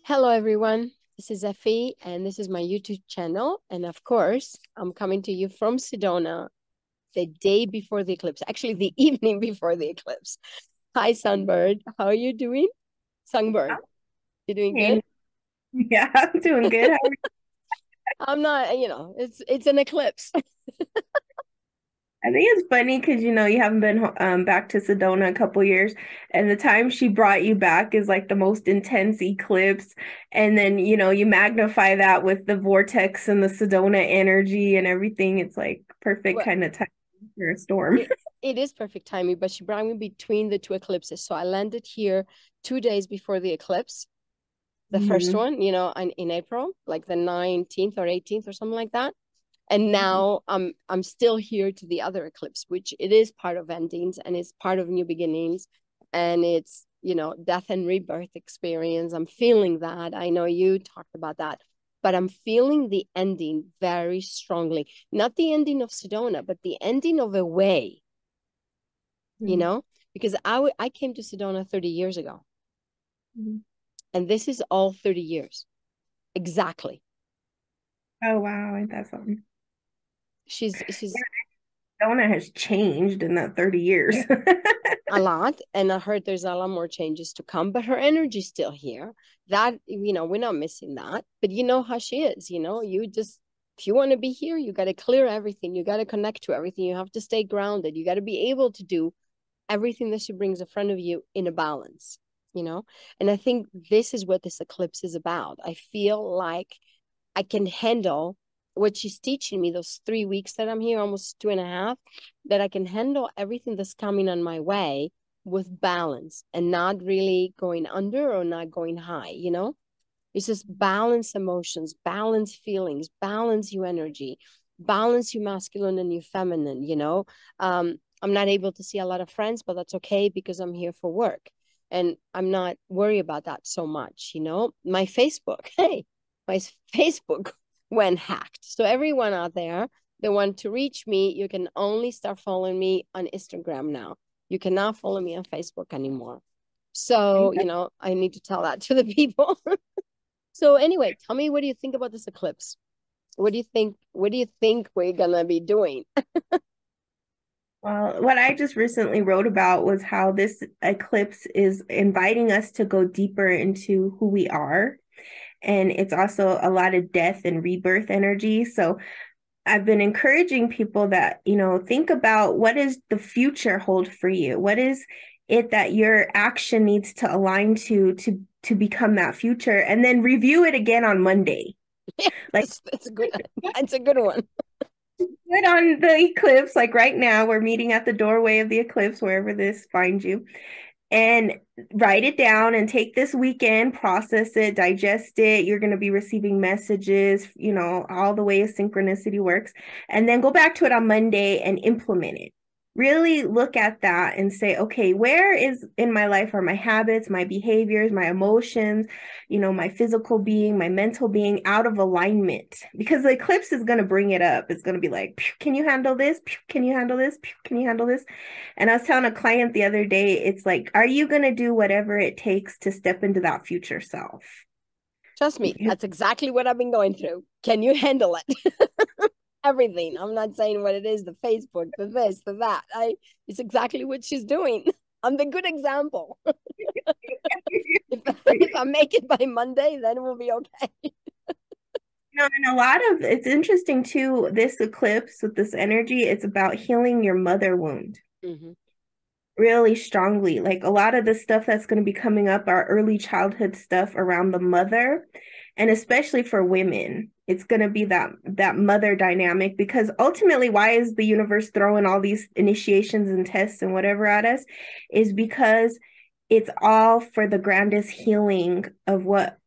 Hello, everyone. This is Effie, and this is my YouTube channel. And of course, I'm coming to you from Sedona the day before the eclipse, actually, the evening before the eclipse. Hi, Sunbird. How are you doing? Songbird, you doing good? Okay. Yeah, I'm doing good. How are you? I'm not, it's an eclipse. I think it's funny because you haven't been back to Sedona a couple years, and the time she brought you back is like the most intense eclipse, and then you magnify that with the vortex and the Sedona energy and everything. It's like perfect Well, kind of time for a storm. it, it is perfect timing, but she brought me between the two eclipses. So I landed here 2 days before the eclipse, the first Hmm. one, in April, like the 19th or 18th or something like that. And now I'm still here to the other eclipse, which it is part of endings and it's part of new beginnings, and it's death and rebirth experience. I'm feeling that. I know you talked about that, but I'm feeling the ending very strongly. Not the ending of Sedona, but the ending of a way, you Hmm. know, because I came to Sedona 30 years ago, and this is all 30 years exactly. Oh wow, ain't that something? Yeah, She's Sedona has changed in that 30 years. a lot, and I heard there's a lot more changes to come, but her energy's still here. That, we're not missing that. But you know how she is, you just, if you want to be here, you got to clear everything, you got to connect to everything, you have to stay grounded, you got to be able to do everything that she brings in front of you in a balance. And I think this is what this eclipse is about. I feel like I can handle what she's teaching me those 3 weeks that I'm here, almost 2.5, that I can handle everything that's coming on my way with balance and not really going under or not going high. It's just balance emotions, balance feelings, balance your energy, balance your masculine and your feminine. I'm not able to see a lot of friends, but that's okay because I'm here for work. And I'm not worried about that so much. My Facebook, hey, my Facebook went hacked. So everyone out there that want to reach me, you can only start following me on Instagram now. You cannot follow me on Facebook anymore. So, I need to tell that to the people. So anyway, tell me, what do you think about this eclipse? What do you think? What do you think we're gonna be doing? Well, what I just recently wrote about was how this eclipse is inviting us to go deeper into who we are. And it's also a lot of death and rebirth energy. So I've been encouraging people that, think about what does the future hold for you? What is it that your action needs to align to become that future? And then review it again on Monday. Yeah, Like that's a good. That's a good one. good on the eclipse, like right now, we're meeting at the doorway of the eclipse, wherever this finds you, and write it down and take this weekend, process it, digest it. You're going to be receiving messages, all the ways synchronicity works, and then go back to it on Monday and implement it. Really look at that and say, okay, where is in my life are my habits, my behaviors, my emotions, my physical being, my mental being out of alignment? Because the eclipse is going to bring it up. It's going to be like, can you handle this? Can you handle this? Can you handle this? And I was telling a client the other day, it's like, are you going to do whatever it takes to step into that future self? Trust me, Because, that's exactly what I've been going through. Can you handle it? Everything. I'm not saying what it is, the Facebook, the this, the that. It's exactly what she's doing. I'm the good example. If I make it by Monday, then we'll be okay. and a lot of it's interesting too, this eclipse with this energy, it's about healing your mother wound Mm-hmm. really strongly. Like a lot of the stuff that's going to be coming up are early childhood stuff around the mother, and especially for women it's going to be that mother dynamic, because ultimately why is the universe throwing all these initiations and tests and whatever at us is because it's all for the grandest healing of what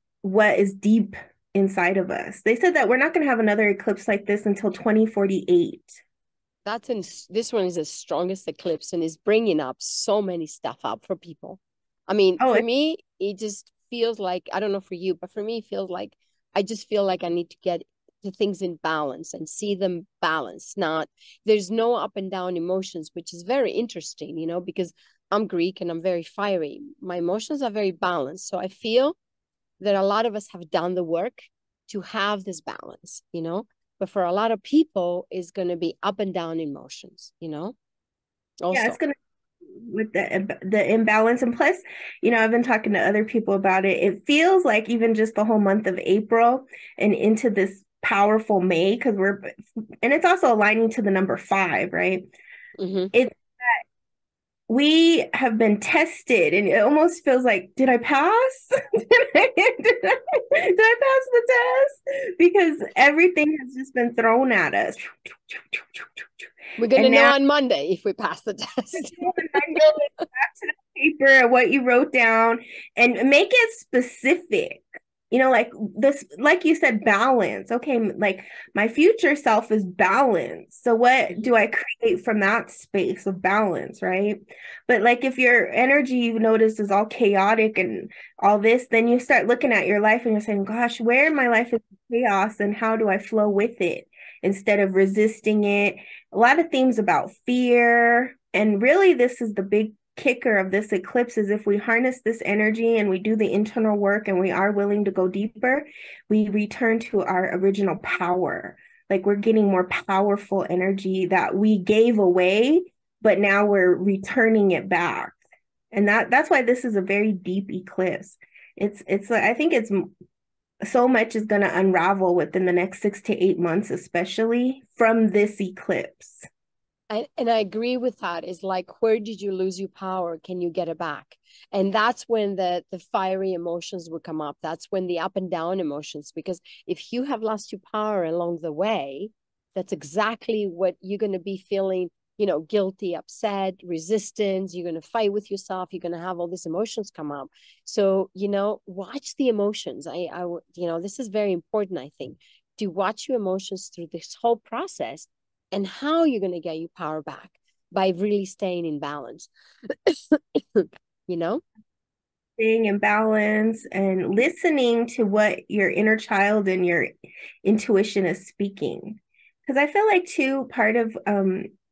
is deep inside of us. They said that we're not going to have another eclipse like this until 2048. That's in this one is the strongest eclipse and is bringing up so many stuff up for people. I mean, Oh, for me, it just feels like, I don't know for you, but for me, it feels like I just feel like I need to get the things in balance and see them balanced. Not There's no up and down emotions, which is very interesting, because I'm Greek and I'm very fiery. My emotions are very balanced. So I feel that a lot of us have done the work to have this balance, you know. But for a lot of people, it's going to be up and down emotions, you know. Yeah, Also. it's gonna with the imbalance. And plus, I've been talking to other people about it. It feels like even just the whole month of April and into this powerful May, because and it's also aligning to the number 5, right? Mm-hmm. It's we have been tested, and it almost feels like, did I pass? Did I pass the test? Because everything has just been thrown at us. We're going to And know now on Monday if we pass the test. back to the paper, what you wrote down, and make it specific. Like this, like you said, balance. Okay, like my future self is balance. So what do I create from that space of balance, right? But like if your energy, you notice, is all chaotic and all this, then you start looking at your life and you're saying, gosh, where in my life is chaos and how do I flow with it instead of resisting it? A lot of themes about fear. And really, this is the big kicker of this eclipse, is if we harness this energy and we do the internal work and we are willing to go deeper, we return to our original power. Like we're getting more powerful energy that we gave away, but now we're returning it back. And that's why this is a very deep eclipse. It's like, I think it's so much is going to unravel within the next 6 to 8 months, especially from this eclipse. And I agree with that. Is like, where did you lose your power? Can you get it back? And that's when the fiery emotions will come up. That's when the up and down emotions, because if you have lost your power along the way, that's exactly what you're going to be feeling, you know, guilty, upset, resistance. You're going to fight with yourself. You're going to have all these emotions come up. So, you know, watch the emotions. This is very important, I think, to watch your emotions through this whole process, and how you're going to get your power back by really staying in balance. you know Being in balance and listening to what your inner child and your intuition is speaking. Because I feel like, too, part of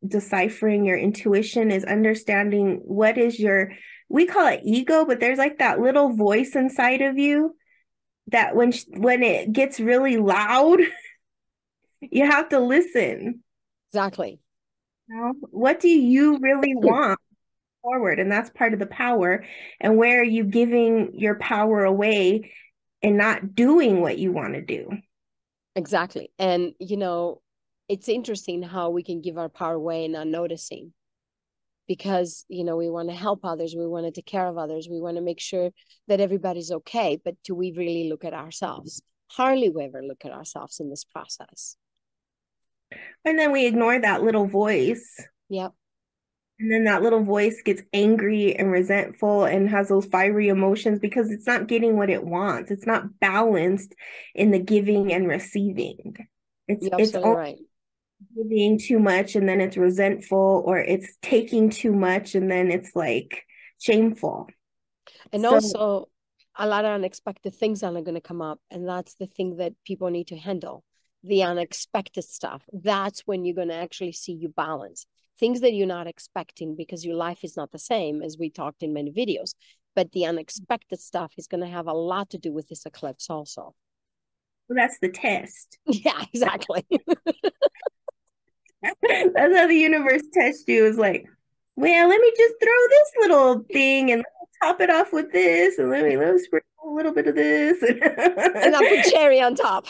deciphering your intuition is understanding what is your, we call it ego, but there's like that little voice inside of you that when it gets really loud, you have to listen. exactly. What do you really want forward? And that's part of the power. And where are you giving your power away and not doing what you want to do? Exactly. And it's interesting how we can give our power away and not noticing, because we want to help others, we want to take care of others, we want to make sure that everybody's okay, but do we really look at ourselves? Hardly we ever look at ourselves in this process. And then we ignore that little voice. Yep. And then that little voice gets angry and resentful and has those fiery emotions because it's not getting what it wants. It's not balanced in the giving and receiving. You're It's absolutely only right. giving too much and then it's resentful, or it's taking too much and then it's like shameful. And So also, a lot of unexpected things are going to come up. And that's the thing that people need to handle, the unexpected stuff. That's when you're going to actually see you balance things that you're not expecting, because your life is not the same, as we talked in many videos. But the unexpected stuff is going to have a lot to do with this eclipse also. that's the test. Yeah, exactly. That's how the universe tests you, is like, well, let me just throw this little thing and top it off with this, and let me sprinkle a little bit of this. And I'll put cherry on top.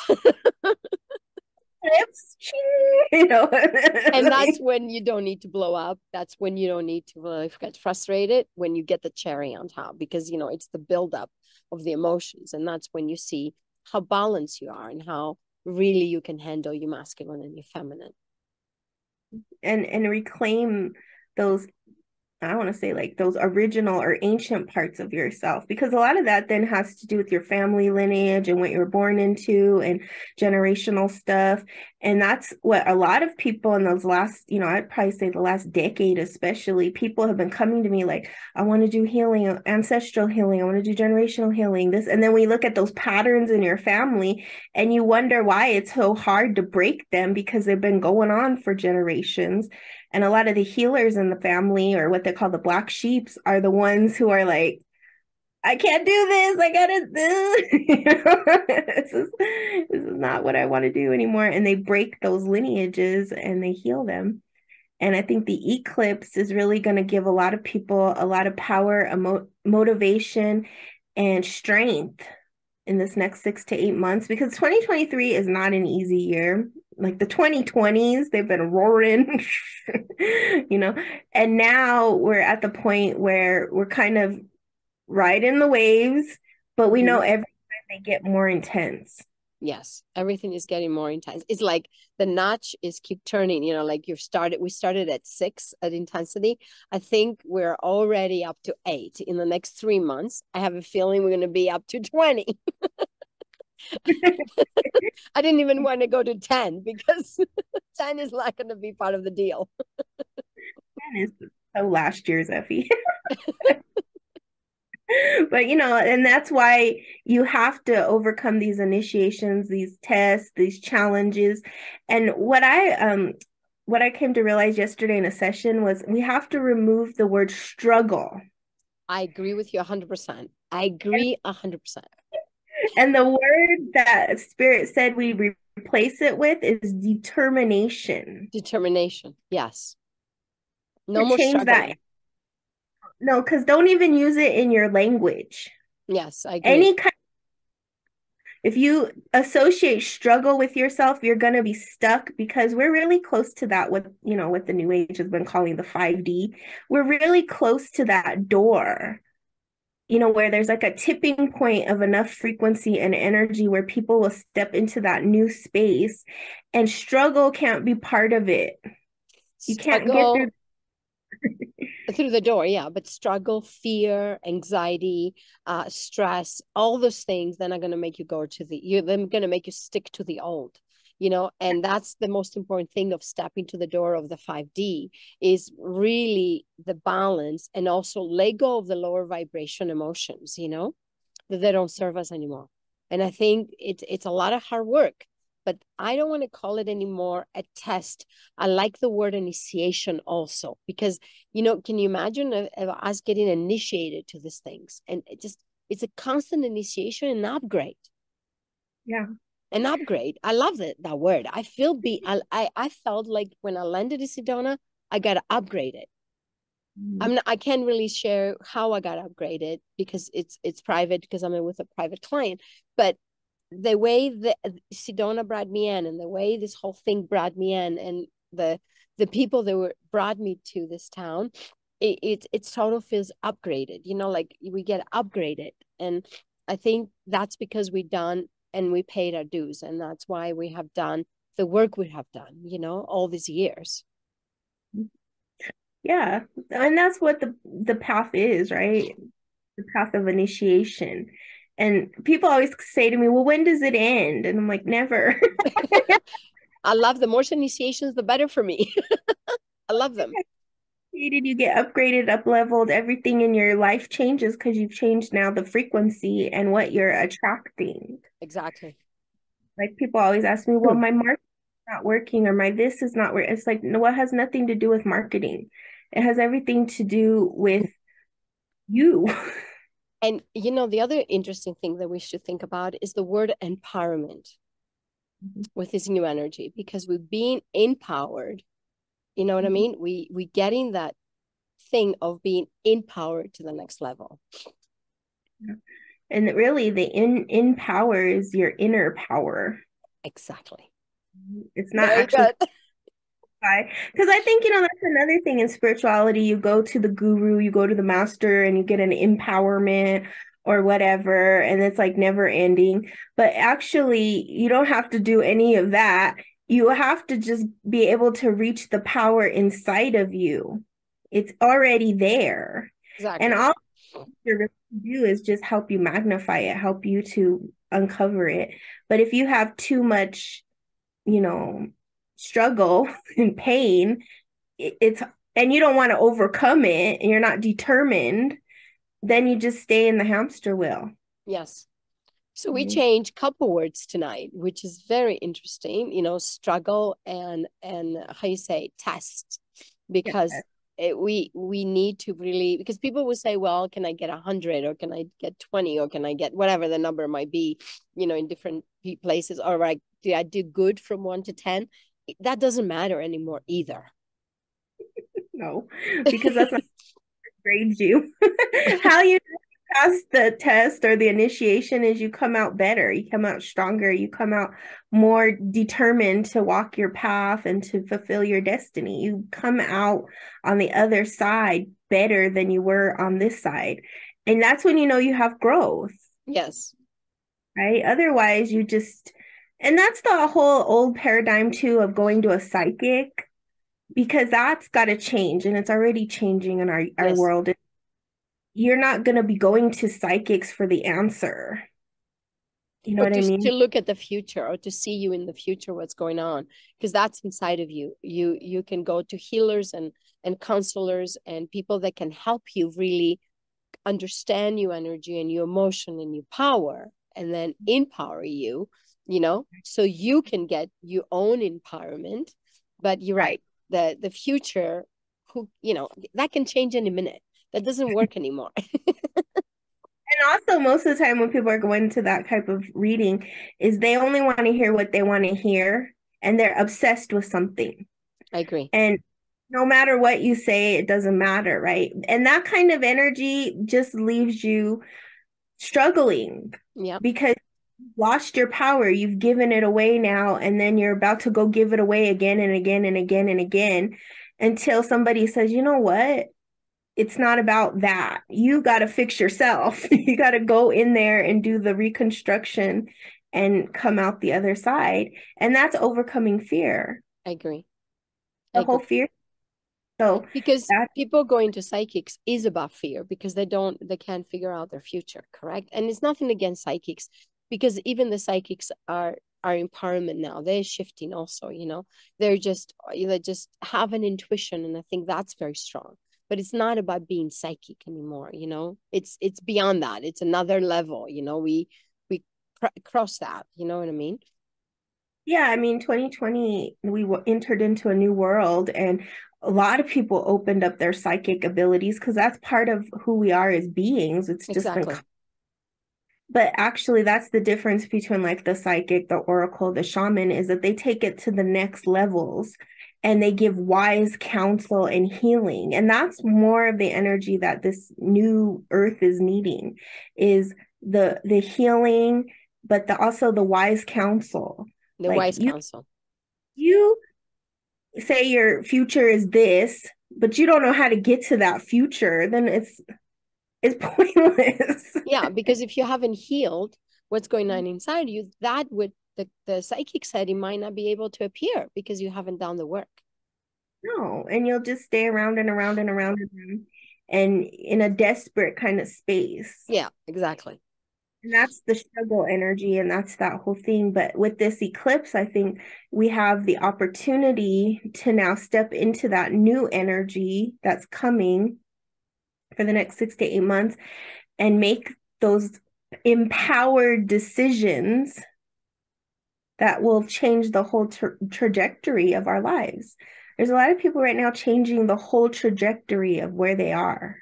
you know. And that's when you don't need to blow up. That's when you don't need to get frustrated, when you get the cherry on top, because it's the buildup of the emotions. And that's when you see how balanced you are and how really you can handle your masculine and your feminine. And reclaim those, I don't want to say like those original or ancient parts of yourself, because a lot of that then has to do with your family lineage and what you were born into and generational stuff. And that's what a lot of people in those last, I'd probably say the last decade, especially, people have been coming to me like, I want to do healing, ancestral healing. I want to do generational healing, this. And then we look at those patterns in your family and you wonder why it's so hard to break them, because they've been going on for generations. And a lot of the healers in the family, or what they call the black sheeps, are the ones who are like, I can't do this. I gotta this is not what I want to do anymore. And they break those lineages and they heal them. And I think the eclipse is really going to give a lot of people a lot of power, motivation, and strength in this next 6 to 8 months, because 2023 is not an easy year. Like the 2020s, they've been roaring, you know, and now we're at the point where we're kind of riding the waves, but we know Mhm. every time they get more intense. Yes, everything is getting more intense. It's like the notch is keep turning, like we started at 6 at intensity. I think we're already up to 8 in the next 3 months. I have a feeling we're going to be up to 20. I didn't even want to go to 10 because 10 is not going to be part of the deal. That is so last year's Effie. But and that's why you have to overcome these initiations, these tests, these challenges. And what I came to realize yesterday in a session was we have to remove the word struggle. I agree with you 100%. I agree 100%. And the word that Spirit said we replace it with is determination. Determination. Yes. To No more change that. struggling. No, because don't even use it in your language. Yes, I agree. Any kind If you associate struggle with yourself, you're going to be stuck, because we're really close to that, what the new age has been calling the 5D. We're really close to that door, where there's like a tipping point of enough frequency and energy where people will step into that new space, and struggle can't be part of it. You can't get through. Struggle through the door, yeah, but struggle, fear, anxiety, stress, all those things then are going to make you go to you're then going to make you stick to the old, and that's the most important thing of stepping to the door of the 5D, is really the balance, and also let go of the lower vibration emotions, that they don't serve us anymore. And I think it's a lot of hard work, but I don't want to call it anymore a test. I like the word initiation also, because, can you imagine us getting initiated to these things? And it's a constant initiation and upgrade. Yeah. An upgrade. I love that word. I felt like when I landed in Sedona, I got upgraded. I can't really share how I got upgraded because it's private, because I'm with a private client. But the way that Sedona brought me in, and the way this whole thing brought me in, and the people that brought me to this town, it's total feels upgraded. Like we get upgraded, and I think that's because we done and we paid our dues, and that's why we have done the work we have done. All these years. Yeah. And that's what the path is, right? The path of initiation. And people always say to me, well, when does it end? And I'm like, never. I love the more initiations, the better for me. I love them. You get upgraded, up leveled, everything in your life changes because you've changed now the frequency and what you're attracting. Exactly. Like people always ask me, well, my marketing is not working, or my this is not working. It's like, no, it has nothing to do with marketing. It has everything to do with you. And the other interesting thing that we should think about is the word empowerment with this new energy, because we've been empowered. You know what I mean? We getting that thing of being empowered to the next level. And really, the in power is your inner power. Exactly. It's not Very actually good. because I think that's another thing in spirituality. You go to the guru, you go to the master, and you get an empowerment or whatever, and it's like never ending. But actually, you don't have to do any of that. You have to just be able to reach the power inside of you. It's already there. And Exactly. all you're to do is just help you magnify it, help you to uncover it. But if you have too much, you know, struggle and pain, it's and you don't want to overcome it and you're not determined, then you just stay in the hamster wheel. Yes. So we Mhm. change couple words tonight, which is very interesting, struggle and how you say test, Yeah. because we need to really, because people will say, well, can I get 100 or can I get 20 or can I get whatever the number might be, in different places, or like, do I do good from 1 to 10? That doesn't matter anymore either. No, because that's not grades you. How you pass the test or the initiation is you come out better, you come out stronger, you come out more determined to walk your path and to fulfill your destiny. You come out on the other side better than you were on this side. And that's when you know you have growth, Yes. right? Otherwise, you just, and that's the whole old paradigm too of going to a psychic, because that's got to change and it's already changing in our Yes. world. You're not going to be going to psychics for the answer. You know Or what I to mean? look at the future, or to see you in the future, what's going on, because that's inside of you. You can go to healers and counselors and people that can help you really understand your energy and your emotion and your power, and then empower you, so you can get your own empowerment. But you're Right. right, the future, that can change any minute. That doesn't work anymore. And also, most of the time when people are going to that type of reading, is they only want to hear what they want to hear and they're obsessed with something. I agree. And no matter what you say, it doesn't matter, right? And that kind of energy just leaves you struggling Yeah. because you've lost your power. You've given it away now, and then you're about to go give it away again and again and again and again until somebody says, you know what? It's not about that. You got to fix yourself. You got to go in there and do the reconstruction and come out the other side. And that's overcoming fear, I agree. I the whole agree. fear. So Because that, people going to psychics is about fear, because they can't figure out their future, correct? And it's nothing against psychics, because even the psychics are empowerment now. They're shifting also, they just have an intuition, and I think that's very strong. But it's not about being psychic anymore. It's beyond that. It's another level. We cross that. You know what I mean? yeah, I mean, 2020, we entered into a new world, and a lot of people opened up their psychic abilities because that's part of who we are as beings. It's just been, Exactly. but actually, that's the difference between like the psychic, the oracle, the shaman, is that they take it to the next levels and they give wise counsel and healing. And that's more of the energy that this new earth is needing, is the healing, but also the wise counsel. The Like wise counsel. you say your future is this, but you don't know how to get to that future, then it's pointless. Yeah, because if you haven't healed what's going on inside you, that would the psychic side, you might not be able to appear because you haven't done the work. No, and you'll just stay around and around and around and in a desperate kind of space. Yeah, exactly. And that's the struggle energy, and that's that whole thing. But with this eclipse, I think we have the opportunity to now step into that new energy that's coming for the next 6 to 8 months and make those empowered decisions that will change the whole trajectory of our lives. There's a lot of people right now changing the whole trajectory of where they are.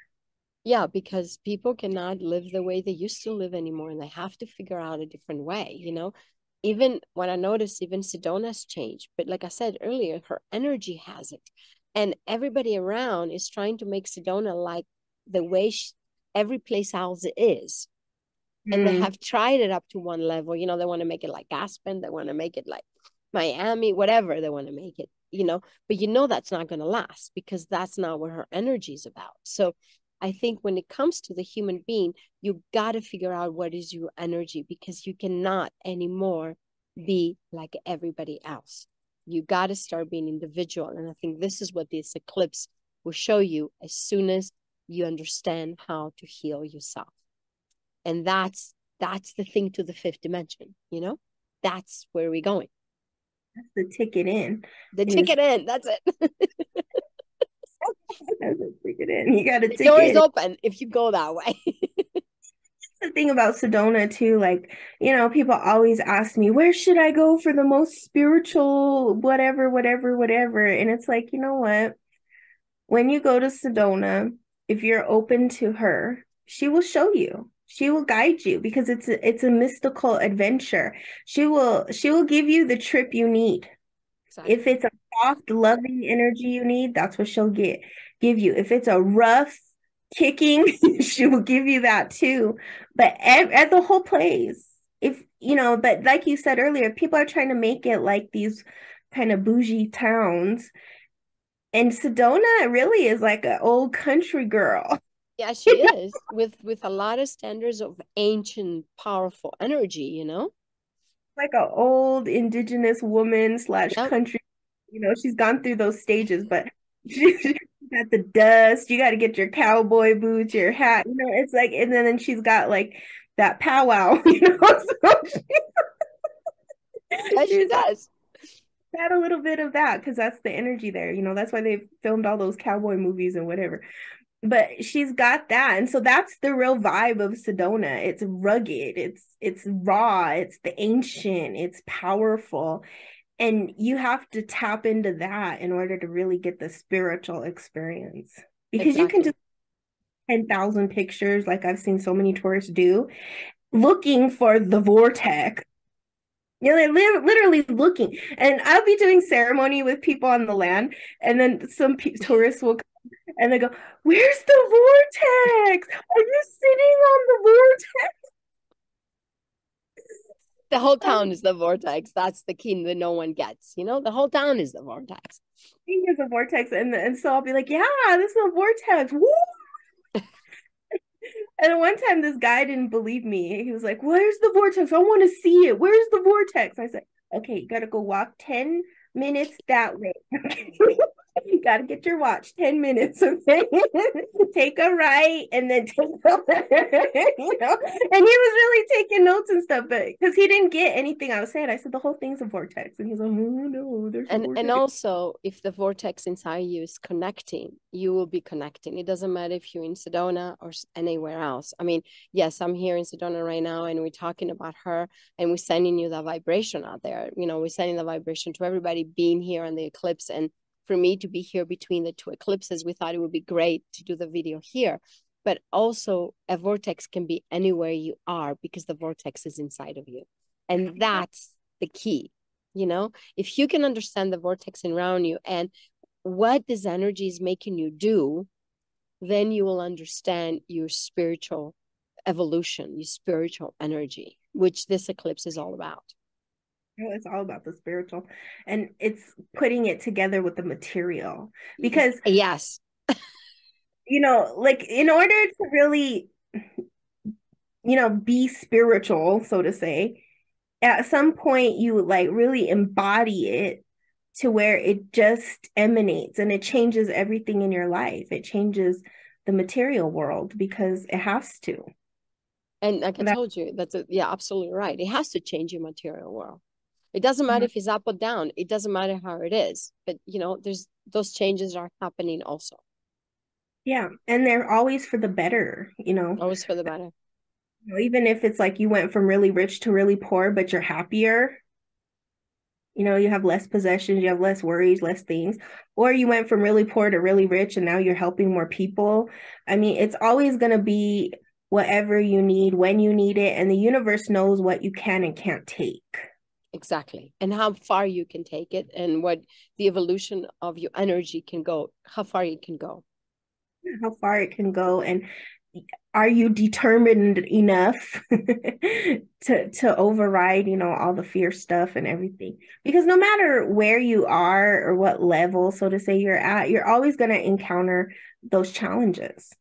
Yeah, because people cannot live the way they used to live anymore, and they have to figure out a different way. Even when I notice, even Sedona's changed, but like I said earlier, her energy has it, and everybody around is trying to make Sedona like the way every place else is. And they Mm. have tried it up to one level. They want to make it like Aspen, they want to make it like Miami, whatever they want to make it. But that's not going to last, because that's not what her energy is about. So I think when it comes to the human being, you got to figure out what is your energy, because you cannot anymore be like everybody else. You got to start being individual. And I think this is what this eclipse will show you as soon as you understand how to heal yourself. And that's the thing to the fifth dimension. That's where we're going. That's the ticket in. The Is ticket in, that's it. that's the ticket in. You got a The door is ticket. open if you go that way. The thing about Sedona too, like, people always ask me, where should I go for the most spiritual, whatever, whatever, whatever. And it's like, you know what? when you go to Sedona, if you're open to her, she will show you. She will guide you because it's a mystical adventure. She will give you the trip you need. If Exactly. it's a soft, loving energy you need, that's what she'll give you. If it's a rough kicking, she will give you that too. But at the whole place, if you know, but like you said earlier, people are trying to make it like these kind of bougie towns. And Sedona really is like an old country girl. Yeah, she is with a lot of standards of ancient, powerful energy, you know? Like an old indigenous woman slash Yep. country. She's gone through those stages, but she got the dust. You got to get your cowboy boots, your hat. It's like, and then she's got like that powwow. So Yeah, she she's does. got a little bit of that because that's the energy there. That's why they filmed all those cowboy movies and whatever. But she's got that, and so that's the real vibe of Sedona. It's rugged, it's raw, it's the ancient, it's powerful, and you have to tap into that in order to really get the spiritual experience, because you can Exactly. just 10,000 pictures like I've seen so many tourists do looking for the vortex. They're literally looking, and I'll be doing ceremony with people on the land, and then some tourists will, and they go, "Where's the vortex? Are you sitting on the vortex?" The whole town is the vortex. That's the key that no one gets. You know, the whole town is the vortex. There's a vortex, and so I'll be like, "Yeah, this is a vortex." Woo! And one time, this guy didn't believe me. He was like, "Where's the vortex? I want to see it. Where's the vortex?" I said, "Okay, you got to go walk 10 minutes that way." You got to get your watch 10 minutes, okay? Take a right and then take a left, And he was really taking notes and stuff, but because he didn't get anything I was saying, I said the whole thing's a vortex, and he's like, "Oh no, there's a And vortex." also, if the vortex inside you is connecting, you will be connecting. It doesn't matter if you're in Sedona or anywhere else. I mean, yes, I'm here in Sedona right now, and we're talking about her, and we're sending you the vibration out there. You know, we're sending the vibration to everybody being here on the eclipse. And for me to be here between the two eclipses, we thought it would be great to do the video here. But also, a vortex can be anywhere you are because the vortex is inside of you. And that's the key, you know? If you can understand the vortex around you and what this energy is making you do, then you will understand your spiritual evolution, your spiritual energy, which this eclipse is all about. It's all about the spiritual, and it's putting it together with the material, because Yes, like in order to really, be spiritual, so to say, at some point you like really embody it to where it just emanates and it changes everything in your life. It changes the material world because it has to. and like I That, told you, yeah, absolutely right. It has to change your material world. It doesn't matter if it's up or down. It doesn't matter how it is. But there's those changes are happening also. yeah, and they're always for the better. Always for the better. Even if it's like you went from really rich to really poor, but you're happier. You have less possessions, you have less worries, less things. Or you went from really poor to really rich and now you're helping more people. I mean, it's always going to be whatever you need when you need it. And the universe knows what you can and can't take, Exactly. And how far you can take it and what the evolution of your energy can go, how far it can go. how far it can go. And are you determined enough to override, all the fear stuff and everything? Because no matter where you are or what level, so to say, you're at, you're always going to encounter those challenges.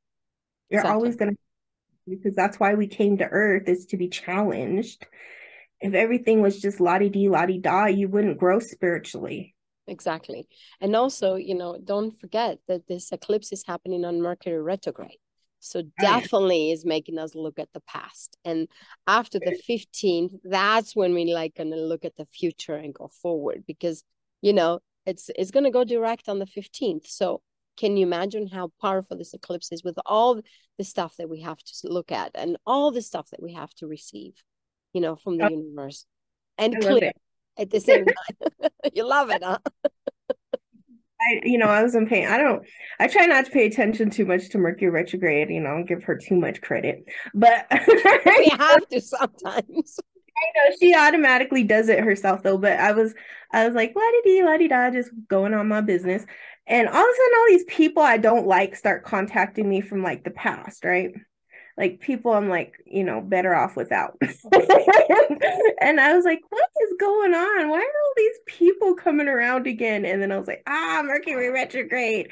You're always Exactly. going to, because that's why we came to Earth, is to be challenged. If everything was just la-di-dee, la-di-da, you wouldn't grow spiritually. Exactly. And also, don't forget that this eclipse is happening on Mercury retrograde. So Oh yeah. definitely is making us look at the past. And after the 15th, that's when we like gonna look at the future and go forward because it's gonna go direct on the 15th. So can you imagine how powerful this eclipse is with all the stuff that we have to look at and all the stuff that we have to receive, from the Oh, universe and I love clear it. at the same time. You love it, huh? I was in pain. I try not to pay attention too much to Mercury retrograde, give her too much credit. But We have to sometimes. she automatically does it herself though. But I was like, la di di, la di da, just going on my business. And all of a sudden, all these people I don't like start contacting me from like the past, right? Like people I'm like, better off without. And I was like, what is going on? Why are all these people coming around again? And then I was like, Mercury retrograde.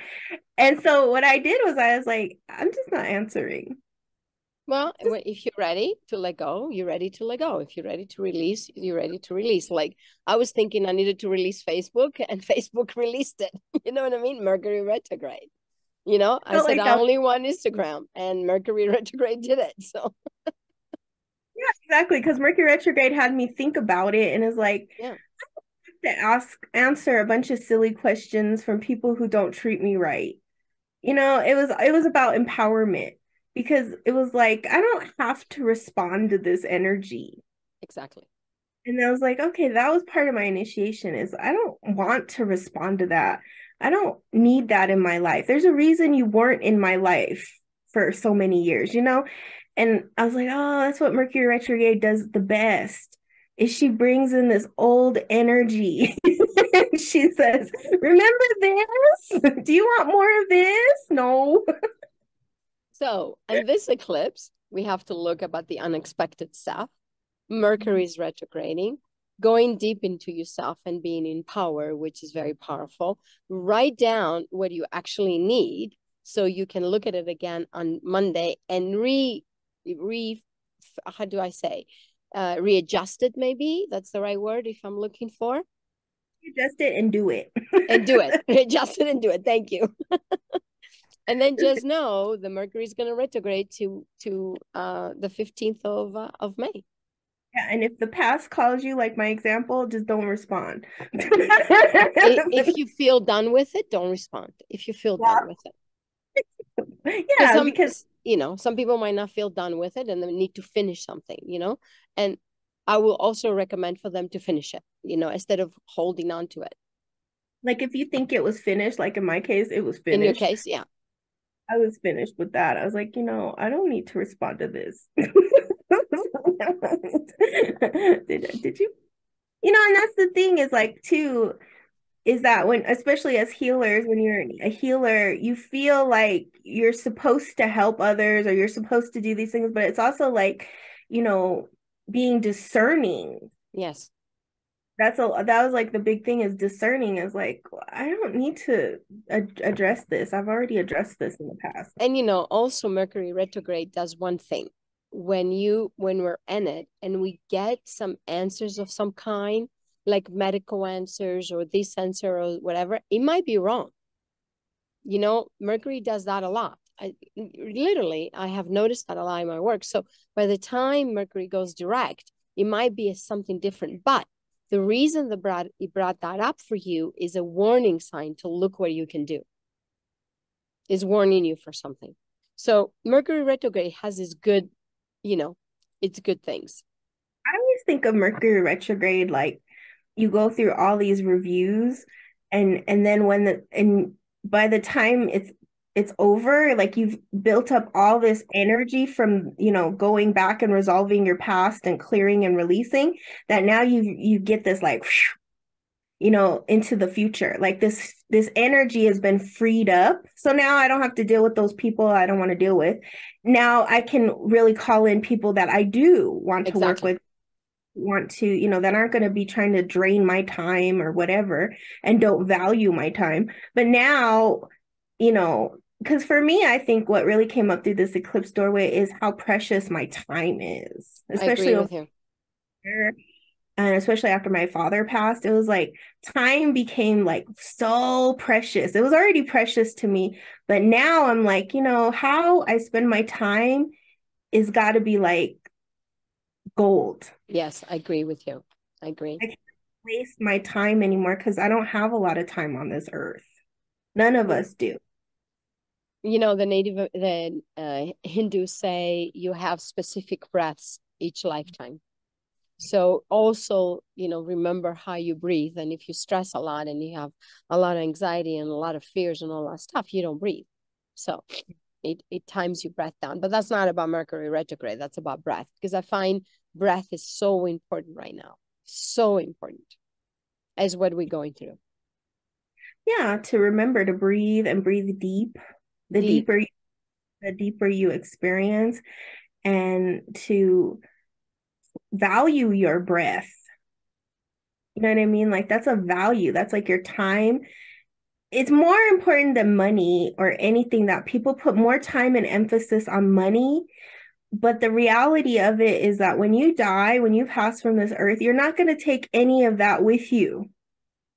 And so what I did was I was like, I'm just not answering. Well, Just if you're ready to let go, you're ready to let go. If you're ready to release, you're ready to release. Like I was thinking I needed to release Facebook and Facebook released it. You know what I mean? Mercury retrograde. I felt said like I I was, only want Instagram and Mercury retrograde did it. So yeah, exactly. Because Mercury retrograde had me think about it and is like yeah, to answer a bunch of silly questions from people who don't treat me right. It was about empowerment because it was like I don't have to respond to this energy. exactly. And I was like, okay, that was part of my initiation is I don't want to respond to that. I don't need that in my life. There's a reason you weren't in my life for so many years. And I was like, oh, that's what Mercury retrograde does the best. Is she brings in this old energy. She says, remember this? Do you want more of this? No. So, and this eclipse, we have to look about the unexpected stuff. Mercury is retrograding, going deep into yourself and being in power, which is very powerful. Write down what you actually need so you can look at it again on Monday and re how do I say? Readjust it, maybe that's the right word if I'm looking for, Adjust it and do it. and do it. Readjust it and do it. Thank you. And then just know the Mercury is going to retrograde to the 15th of May. Yeah, and if the past calls you, like my example, just don't respond. If you feel done with it, don't respond. If you feel done Yeah, with it, because yeah, because some people might not feel done with it and they need to finish something. And I will also recommend for them to finish it, instead of holding on to it. like if you think it was finished, like in my case, it was In your finished. case, yeah. I was finished with that. I was like, I don't need to respond to this. Did you? And that's the thing is like too, is that when, especially as healers, when you're a healer, you feel like you're supposed to help others or you're supposed to do these things, but it's also like, you know, being discerning. Yes. That was like the big thing is discerning is like, I don't need to address this. I've already addressed this in the past. And also Mercury retrograde does one thing. When we're in it and we get some answers of some kind, like medical answers or this answer or whatever, it might be wrong. Mercury does that a lot. I have noticed that a lot in my work. So by the time Mercury goes direct, it might be something different. But the reason it brought that up for you is a warning sign to look what you can do, is warning you for something. So Mercury retrograde has its good, it's good things. I always think of Mercury retrograde like you go through all these reviews and then and by the time it's over, like you've built up all this energy from, going back and resolving your past and clearing and releasing that now you get this like into the future. Like this energy has been freed up. So now I don't have to deal with those people I don't want to deal with. Now I can really call in people that I do want to work Exactly. with, want to, that aren't going to be trying to drain my time or whatever and don't value my time. But now, because for me, I think what really came up through this eclipse doorway is how precious my time is, I especially agree over with you. here. And especially after my father passed, it was like time became like so precious. It was already precious to me, but now I'm like, how I spend my time is got to be like gold. Yes, I agree with you. I agree. I can't waste my time anymore because I don't have a lot of time on this earth. None of us do. The Hindus say you have specific breaths each lifetime. So also, remember how you breathe. And if you stress a lot and you have a lot of anxiety and a lot of fears and all that stuff, you don't breathe. So it times your breath down. But that's not about Mercury retrograde. That's about breath, because I find breath is so important right now. So important as what we're going through. Yeah, to remember to breathe and breathe deep. The Deep. deeper the deeper you experience, and to value your breath. You know what I mean? Like that's a value. That's like your time. It's more important than money or anything, that people put more time and emphasis on money. But the reality of it is that when you die, when you pass from this earth, you're not going to take any of that with you.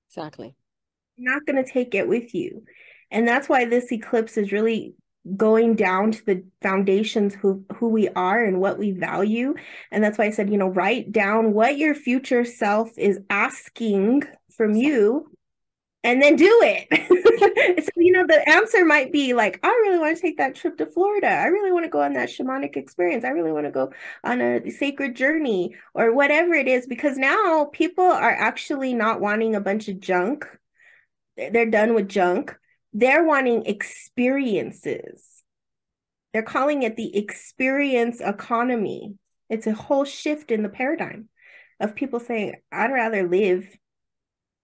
Exactly. You're not going to take it with you. And that's why this eclipse is really going down to the foundations, who we are and what we value. And that's why I said, write down what your future self is asking from Exactly. you, and then do it. So, the answer might be like, I really want to take that trip to Florida. I really want to go on that shamanic experience. I really want to go on a sacred journey, or whatever it is, because now people are actually not wanting a bunch of junk. They're done with junk. They're wanting experiences. They're calling it the experience economy. It's a whole shift in the paradigm of people saying, I'd rather live,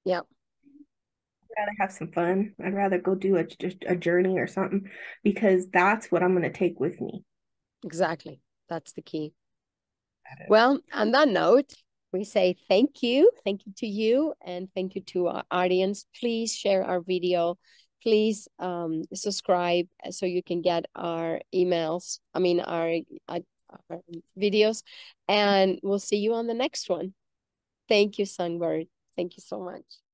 Yeah, I'd rather have some fun. I'd rather go do just a journey or something, because that's what I'm going to take with me. exactly. That's the key. Well, on that note, we say thank you. Thank you to you, and thank you to our audience. Please share our video. Please subscribe so you can get our emails. I mean, our videos. And we'll see you on the next one. Thank you, Songbird. Thank you so much.